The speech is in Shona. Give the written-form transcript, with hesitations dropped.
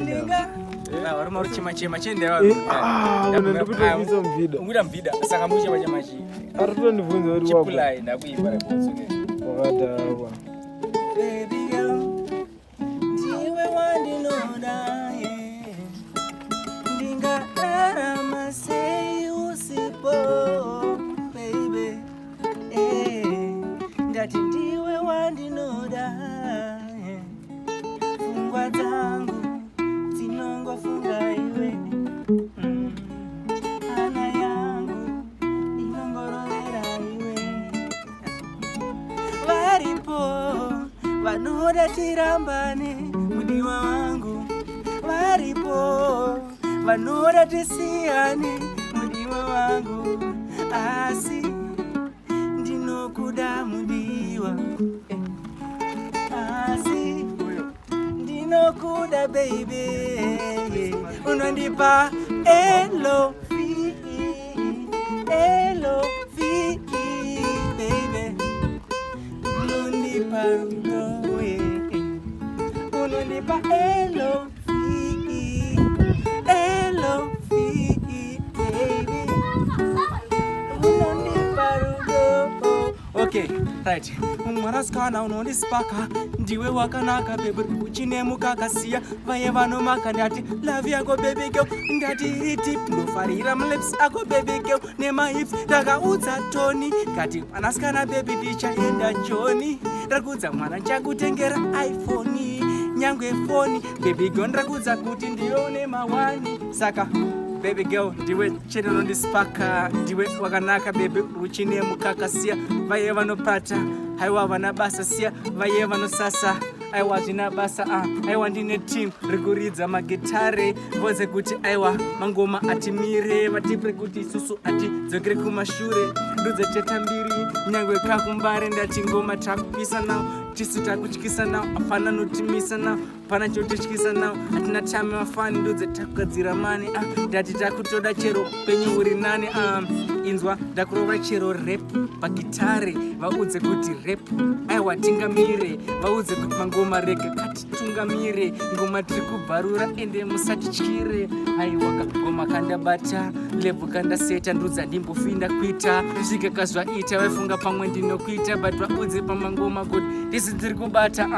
Ndinga uri mauri chema chende ndikutoisa mvida unguda mvida saka muche machemachi aritondibvunza uri chipulai ndakuipa rabotsuke wakadakwa baby girl ndiwe wandinoda ndingararama sei usipo baby ndati ndiwe wandinoda fungwa dzangu dzinongofunga iwe ana yangu inongorovera iwe varipo vanoda tirambane mudiwa wangu varipo vanoda tisiyane mudiwa wangu asi ndinokuda mudiwa asi ndinokuda baby unondipa L-O-V-E baby unondipa rudoe unondipa L-O-V-E baby unondipa rudoe. Okay, right. Mwanasikana unondispaka ndiwe wakanaka baby uchine mukakasiya vaye vanomaka ndati love yako baby girl ndati iti ndofarira mlips ako baby girl nemahips ndakaudza Tony kati mwanasikana baby ndichaenda Joni ndakudza mwana chakutengera iPhone nyangwe foni baby girl ndakudza kuti ndione mawani saka baby girl ndiwe chene unondispaka ndiwe wakanaka baby uchine mukakasiya vaye vanopata haiwa vana basa siya vaye vanosasa aiwa zvina basa aiwa ndine team rikuridza magitare voze kuti aiwa mangoma atimire vatipre kuti isusu atidzokere kumashure ndudze cheta mbiri nyangwe kakumbare ndati ngoma takupisa nawo tisu takutyisa nawo apana notimisa nawo pana chotityisa nawo hatina tame mafani ndudze takugadzira mani ndati takutoda chero penyu uri nani inzwa ndakurova chero rap pagitare vaudze kuti rap aiwa tingamire vaudze kuti mangoma rege katitungamire ngoma tiri kubvarura ende musatityire aiwa kagoma kandabata lebvu kandaseta ndudza ndimbofinda kuita zvikakazvaita vaifunga pamwe ndinokuita but vaudze pamangoma kuti ndisi dziri kubata